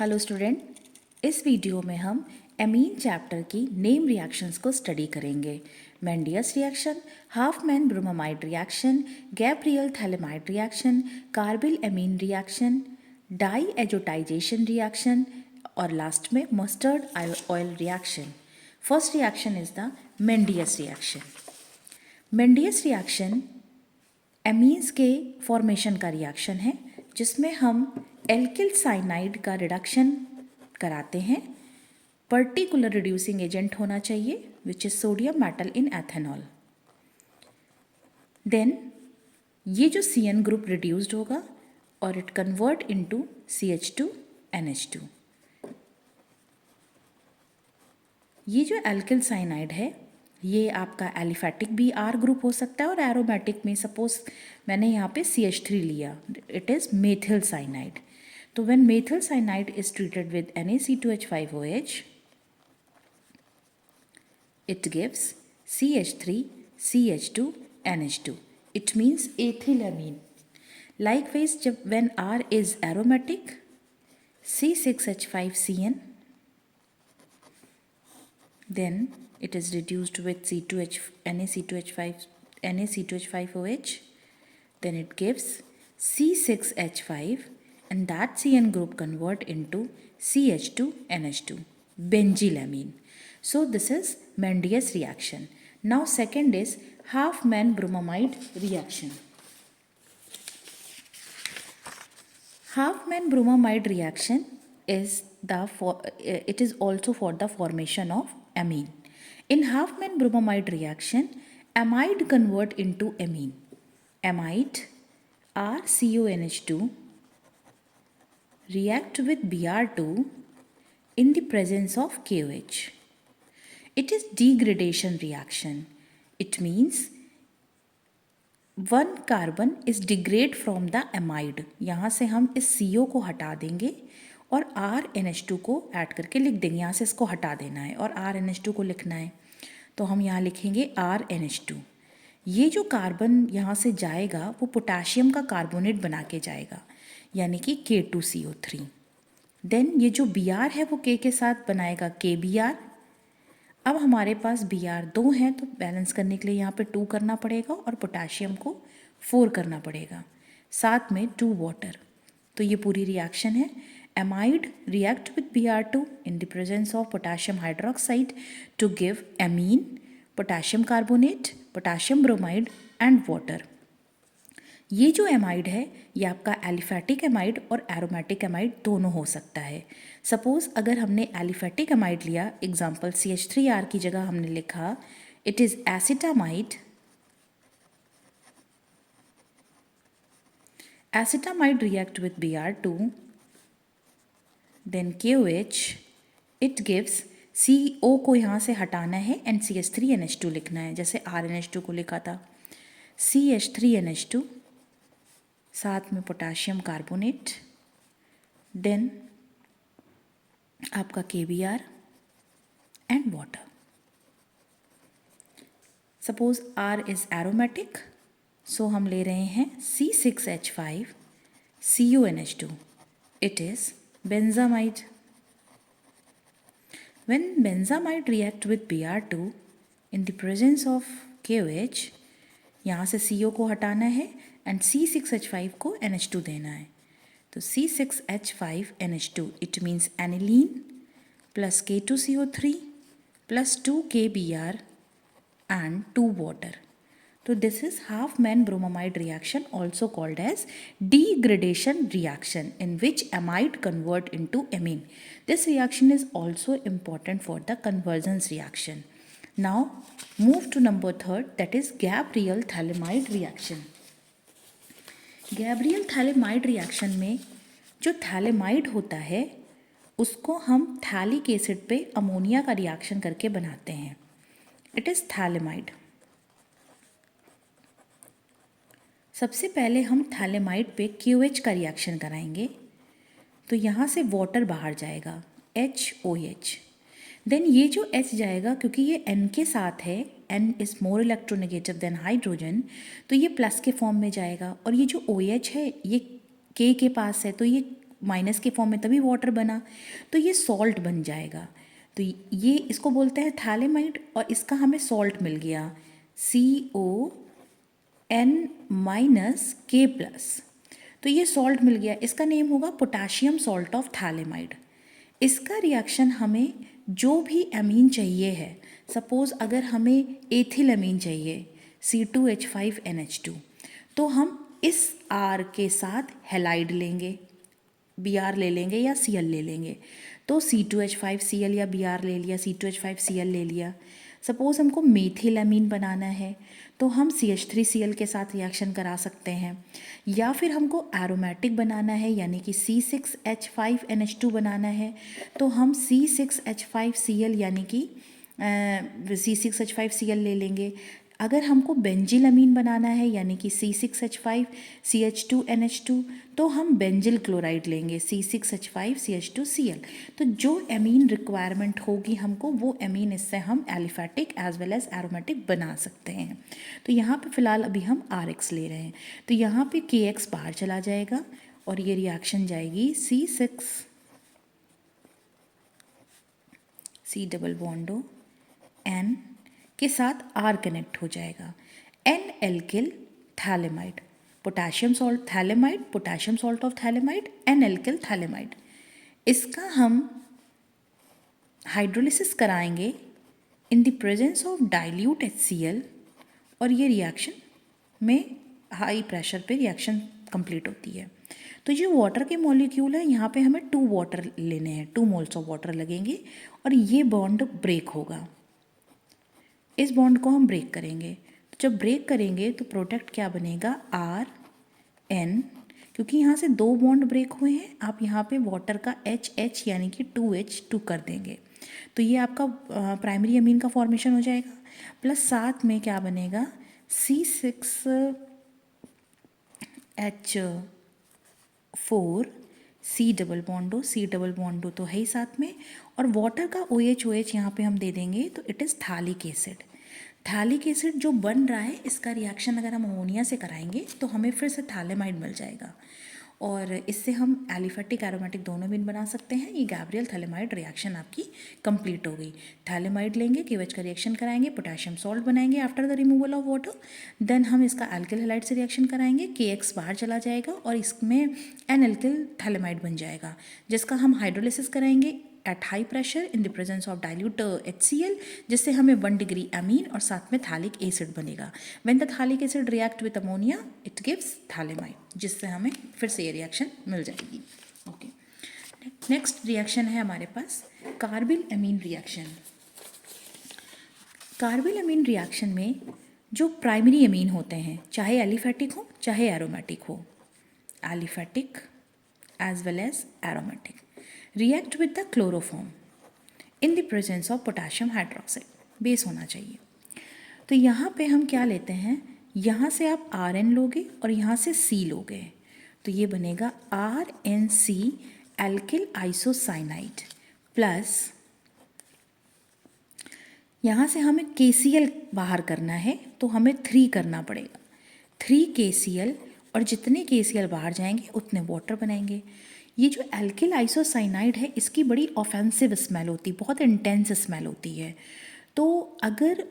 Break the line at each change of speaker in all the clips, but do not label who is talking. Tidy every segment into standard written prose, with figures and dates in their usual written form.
Hello student, इस video में हम एमीन चैप्टर की नेम रिएक्शंस को स्टडी करेंगे। Mendius reaction, Hofmann bromamide reaction, Gabriel phthalimide reaction, carbylamine amine reaction, डाई एजोटाइजेशन रिएक्शन और लास्ट में mustard oil reaction. First reaction is the Mendius reaction. Mendius reaction amines के फॉर्मेशन का reaction है जिसमें हम एल्किल साइनाइड का रिडक्शन कराते हैं। पर्टिकुलर रिड्यूसिंग एजेंट होना चाहिए which is sodium metal in ethanol. Then ये जो CN ग्रुप रिड्यूस्ड होगा और इट कन्वर्ट इनटू CH2NH2। ये जो एल्किल साइनाइड है ये आपका एलिफेटिक भी R ग्रुप हो सकता है और एरोमेटिक में सपोज मैंने यहाँ पे CH3 लिया, इट इज़ मेथिल साइनाइड। तो when methyl cyanide is treated with NaC2H5OH, it gives CH3 CH2NH2. It means ethylamine. Likewise, when R is aromatic, C6H5CN, then it is reduced with NaC2H5OH, then it gives C6H5 and that CN group convert into CH2NH2, benzylamine. So this is Mendius reaction. Now second is Halfman bromamide reaction. Halfman bromamide reaction is it is also for the formation of amine. In Halfman bromamide reaction, amide convert into amine. Amide RCONH2 react with Br2 in the presence of KOH. It is degradation reaction. It means one carbon is degrade from the amide. यहाँ से हम इस CO को हटा देंगे और RNH2 को add करके लिख देंगे। यहाँ से इसको हटा देना है और RNH2 को लिखना है, तो हम यहाँ लिखेंगे RNH2। ये जो कार्बन यहाँ से जाएगा वो पोटाशियम का कार्बोनेट बना के जाएगा, यानी कि K2CO3। देन ये जो Br है वो K के साथ बनाएगा KBr। अब हमारे पास Br 2 है तो बैलेंस करने के लिए यहाँ पे 2 करना पड़ेगा और पोटाशियम को 4 करना पड़ेगा, साथ में 2 वाटर। तो ये पूरी रिएक्शन है। Amide react with Br2 in the presence of potassium hydroxide to give amine, potassium carbonate, potassium bromide and water. ये जो एमाइड है ये आपका एलिफेटिक एमाइड और एरोमेटिक एमाइड दोनों हो सकता है। सपोज अगर हमने एलिफेटिक एमाइड लिया, एग्जाम्पल CH3R की जगह हमने लिखा it is acetamide. Acetamide react with Br2 then KOH, it gives CO को यहाँ से हटाना है एंड CH3NH2 लिखना है, जैसे RNH2 को लिखा था CH3NH2, साथ में पोटाशियम कार्बोनेट, देन आपका KBr and water. Suppose R is aromatic, so हम ले रहे हैं C6H5 CuNH2, it is benzamide. When benzamide react with Br2 in the presence of KOH, यहाँ से CO को हटाना है एंड C6H5 को NH2 देना है, तो C6H5NH2 it means aniline plus K2CO3 plus 2 KBr and 2 water. तो this is Halfman bromamide reaction, also called as degradation reaction, in which amide convert into amine. This reaction is also important for the convergence reaction. Now move to number third, that is Gabriel thalamide reaction. Gabriel thalamide reaction में जो phthalimide होता है उसको हम phthalic acid पे ammonia का reaction करके बनाते हैं, इट इज़ थैलेमाइड। सबसे पहले हम थैलेमाइड पे KOH का रिएक्शन कराएंगे, तो यहाँ से वाटर बाहर जाएगा HOH। देन ये जो H जाएगा, क्योंकि ये N के साथ है, N is more electronegative than hydrogen, तो ये प्लस के फॉर्म में जाएगा। और ये जो OH है ये K के पास है, तो ये माइनस के फॉर्म में तभी वाटर बना, तो ये सॉल्ट बन जाएगा। तो ये इसको बोलते हैं थैलेमाइड और इसका हमें सॉल्ट मिल गया CON-K+। तो ये सॉल्ट मिल गया, इसका नेम होगा पोटाशियम सॉल्ट ऑफ थैलेमाइड। इसका रिएक्शन हमें जो भी एमीन चाहिए है, सपोज़ अगर हमें एथिल एमीन चाहिए C2H5NH2, तो हम इस R के साथ हैलाइड लेंगे, Br ले लेंगे या Cl ले लेंगे। तो C2H5Cl या Br ले लिया, C2H5Cl ले लिया। सपोज़ हमको मेथिल एमीन बनाना है तो हम CH3Cl के साथ रिएक्शन करा सकते हैं, या फिर हमको एरोमेटिक बनाना है यानी कि C6H5NH2 बनाना है तो हम C6H5Cl यानी कि C6H5Cl ले लेंगे। अगर हमको बेंजिल अमीन बनाना है यानी कि C6H5CH2NH2 तो हम बेंजिल क्लोराइड लेंगे C6H5CH2Cl। तो जो एमीन रिक्वायरमेंट होगी हमको, वो एमीन इससे हम aliphatic as well as aromatic बना सकते हैं। तो यहाँ पे फ़िलहाल अभी हम RX ले रहे हैं, तो यहाँ पे KX बाहर चला जाएगा और ये रिएक्शन जाएगी C डबल बॉन्डो N के साथ R कनेक्ट हो जाएगा, N alkyl phthalimide, potassium salt phthalimide, potassium salt of phthalimide, N alkyl phthalimide. इसका हम हाइड्रोलिसिस कराएंगे इन the presence of dilute HCl और ये रिएक्शन में हाई प्रेशर पे रिएक्शन कंप्लीट होती है। तो जो वाटर के मॉलिक्यूल है यहाँ पे हमें 2 वाटर लेने हैं, 2 मोल्स ऑफ वाटर लगेंगे और ये बॉन्ड ब्रेक होगा। इस बॉन्ड को हम ब्रेक करेंगे, तो जब ब्रेक करेंगे तो प्रोडक्ट क्या बनेगा RN। क्योंकि यहाँ से 2 बॉन्ड ब्रेक हुए हैं, आप यहाँ पे वाटर का HH यानी कि 2H2 कर देंगे, तो ये आपका प्राइमरी अमीन का फॉर्मेशन हो जाएगा। प्लस साथ में क्या बनेगा C6H4 C डबल बॉन्डो तो है ही साथ में, और वाटर का OH यहाँ पे हम दे देंगे तो it is phthalic acid. Phthalic acid जो बन रहा है इसका रिएक्शन अगर हम अमोनिया से कराएंगे तो हमें फिर से थैलेमाइड मिल जाएगा और इससे हम एलिफेटिक एरोमेटिक दोनों भी बना सकते हैं। ये गैब्रियल थैलेमाइड रिएक्शन आपकी कंप्लीट हो गई। थैलेमाइड लेंगे, KOH का रिएक्शन कराएंगे, पोटेशियम सॉल्ट बनाएंगे after the removal of water, then हम इसका एल्किल हैलाइड से रिएक्शन कराएंगे, KX बाहर चला जाएगा और इसमें एन एल्किल थैलेमाइड बन जाएगा, जिसका हम हाइड्रोलिसिस कराएंगे at high pressure in the presence of dilute HCl, जिससे हमें 1 डिग्री अमीन और साथ में थैलिक एसिड बनेगा। When the phthalic acid react with ammonia it gives phthalimide, जिससे हमें फिर से ये रिएक्शन मिल जाएगी। ओके, नेक्स्ट रिएक्शन है हमारे पास carbyl amine reaction. Carbyl amine reaction में जो प्राइमरी अमीन होते हैं, चाहे एलिफेटिक हो चाहे एरोमेटिक हो, aliphatic as well as aromatic, react with the chloroform in the presence of potassium hydroxide, base होना चाहिए। तो यहाँ पे हम क्या लेते हैं, यहाँ से आप RN लोगे और यहाँ से C लोगे, तो ये बनेगा RNC एल्किल आइसोसाइनाइड प्लस यहाँ से हमें KCl बाहर करना है तो हमें 3 करना पड़ेगा, 3 KCl, और जितने KCl बाहर जाएंगे उतने वाटर बनाएंगे। ये जो एल्किल आइसोसाइनाइड है इसकी बड़ी ऑफेंसिव स्मेल होती है, बहुत इंटेंस स्मेल होती है। तो अगर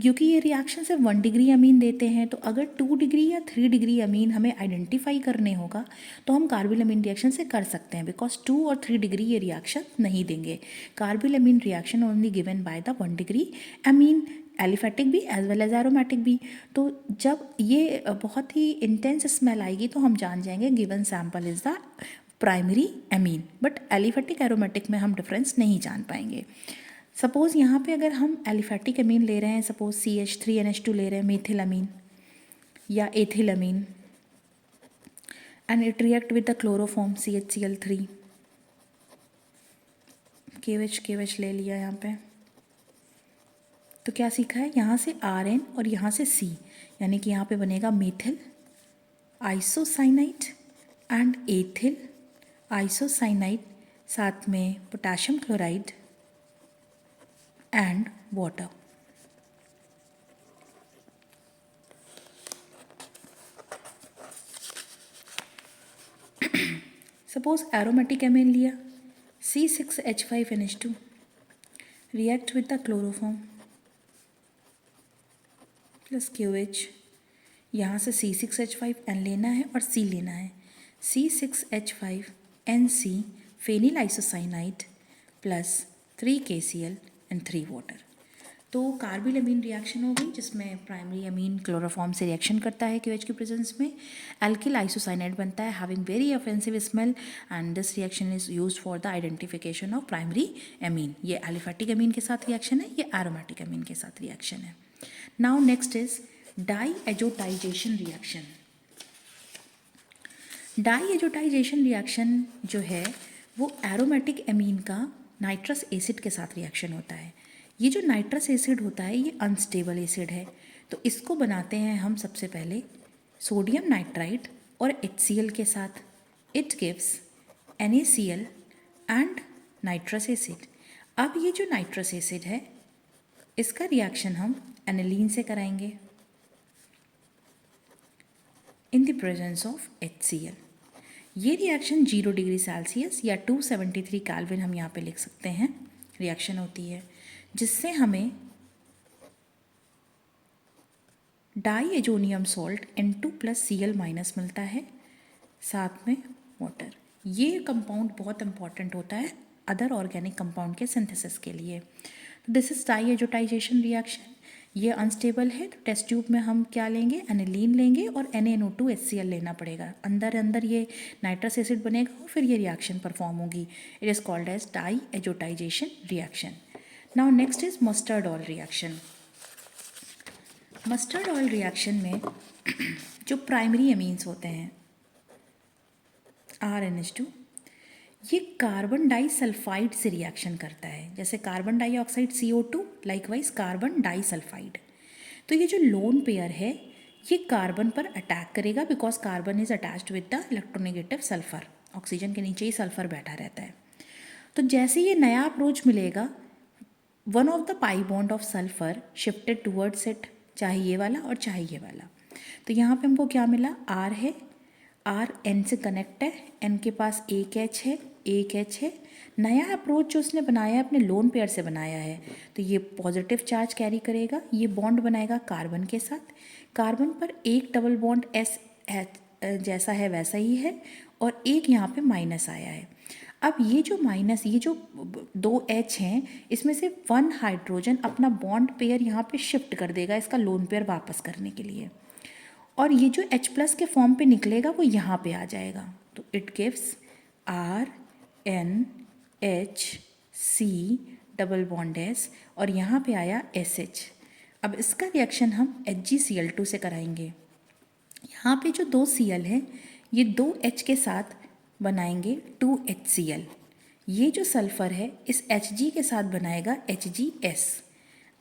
क्योंकि ये रिएक्शन सिर्फ 1 डिग्री अमीन देते हैं, तो अगर 2 डिग्री या 3 डिग्री अमीन हमें आइडेंटिफाई करने होगा तो हम कार्बिल अमीन रिएक्शन से कर सकते हैं, बिकॉज 2 और 3 डिग्री ये रिएक्शन नहीं देंगे। Carbyl amine reaction only given by the 1 degree amine, aliphatic भी एज वेल एज एरोमेटिक भी। तो जब ये बहुत ही इंटेंस स्मेल आएगी तो हम जान जाएंगे given sample is the primary amine, but aliphatic aromatic में हम डिफरेंस नहीं जान पाएंगे। सपोज़ यहाँ पे अगर हम एलिफेटिक अमीन ले रहे हैं, सपोज CH3NH2 ले रहे हैं, मेथिल अमीन या ethyl amine, and it react with the chloroform CHCl3, KOH ले लिया यहाँ पे, तो क्या सीखा है, यहाँ से RN और यहाँ से C, यानी कि यहाँ पे बनेगा methyl isocyanide and ethyl isocyanide, साथ में potassium chloride and water. Suppose aromatic amine लिया C6H5NH2 react with the chloroform plus QH। यहाँ से C6H5N लेना है और C लेना है, C6H5NC phenyl isocyanide plus 3KCl and 3 water. तो कार्बिल अमीन रिएक्शन हो गई जिसमें प्राइमरी अमीन क्लोरोफॉर्म से रिएक्शन करता है QH की प्रेजेंस में, एल्किल आइसोसाइनाइड बनता है having very offensive smell and this reaction is used for the identification of primary amine. ये एलिफेटिक अमीन के साथ रिएक्शन है, ये एरोमेटिक अमीन के साथ रिएक्शन है। Now next is diazotization reaction. Diazotization reaction जो है वो एरोमेटिक अमीन का नाइट्रस एसिड के साथ रिएक्शन होता है। ये जो नाइट्रस एसिड होता है ये अनस्टेबल एसिड है, तो इसको बनाते हैं हम सबसे पहले सोडियम नाइट्राइट और HCl के साथ। It gives NaCl and nitrous acid. अब ये जो नाइट्रस एसिड है इसका रिएक्शन हम एनिलीन से कराएंगे इन द प्रेजेंस ऑफ HCl। ये रिएक्शन 0 डिग्री सेल्सियस या 273 केल्विन हम यहाँ पे लिख सकते हैं रिएक्शन होती है, जिससे हमें डाईएजोनियम सॉल्ट N2+Cl- मिलता है, साथ में वाटर। ये कंपाउंड बहुत इंपॉर्टेंट होता है अदर ऑर्गेनिक कंपाउंड के सिंथेसिस के लिए। This is diazotization reaction. ये अनस्टेबल है तो टेस्ट ट्यूब में हम क्या लेंगे, एनिलीन लेंगे और NaNO2HCl लेना पड़ेगा। अंदर ये नाइट्रस एसिड बनेगा और फिर ये रिएक्शन परफॉर्म होगी। It is called as diazotization reaction. Now next is mustard oil reaction. Mustard oil reaction में जो प्राइमरी अमीन्स होते हैं RNH2, ये कार्बन डाइसल्फाइड से रिएक्शन करता है, जैसे carbon dioxide CO2 likewise carbon disulphide. तो ये जो लोन पेयर है ये कार्बन पर अटैक करेगा because carbon is attached with the electronegative sulphur. Oxygen के नीचे ही सल्फर बैठा रहता है। तो जैसे ये नया अप्रोच मिलेगा, one of the pi bond of sulphur shifted towards it, चाहे ये वाला और चाहे ये वाला। तो यहाँ पे हमको क्या मिला, R है, R N से कनेक्ट है, N के पास एक H है, एक H है। नया अप्रोच जो उसने बनाया है अपने लोन पेयर से बनाया है, तो ये पॉजिटिव चार्ज कैरी करेगा, ये बॉन्ड बनाएगा कार्बन के साथ। कार्बन पर एक डबल बॉन्ड S जैसा है वैसा ही है और एक यहाँ पे माइनस आया है। अब ये जो माइनस, ये जो 2 H हैं, इसमें से 1 हाइड्रोजन अपना बॉन्ड पेयर यहाँ पे शिफ्ट कर देगा इसका लोन पेयर वापस करने के लिए, और ये जो H+ के फॉर्म पे निकलेगा वो यहाँ पे आ जाएगा। तो it gives RNHC double bond S और यहाँ पे आया SH। अब इसका रिएक्शन हम HgCl2 से कराएंगे। यहाँ पे जो 2 Cl है ये 2 H के साथ बनाएंगे 2HCl। ये जो सल्फ़र है इस Hg के साथ बनाएगा HgS।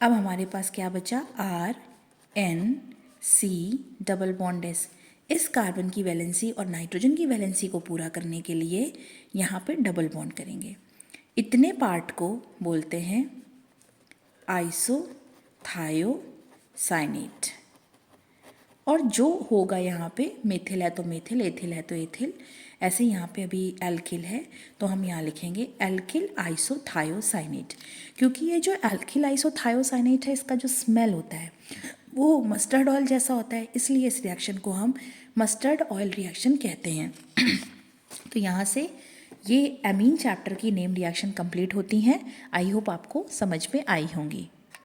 अब हमारे पास क्या बचा, RNC डबल बॉन्ड S। इस कार्बन की वैलेंसी और नाइट्रोजन की वैलेंसी को पूरा करने के लिए यहाँ पे डबल बॉन्ड करेंगे। इतने पार्ट को बोलते हैं आइसोथायोसाइनेट। और जो होगा यहाँ पे मेथिल है तो मेथिल, एथिल है तो एथिल, ऐसे यहाँ पे अभी एल्किल है तो हम यहाँ लिखेंगे एल्किल आइसोथायोसाइनेट। क्योंकि ये जो एल्किल आइसोथायोसाइनेट है इसका जो स्मेल होता है वो मस्टर्ड ऑयल जैसा होता है, इसलिए इस रिएक्शन को हम मस्टर्ड ऑयल रिएक्शन कहते हैं। तो यहाँ से ये एमीन चैप्टर की नेम रिएक्शन कंप्लीट होती हैं। आई होप आपको समझ में आई होंगी।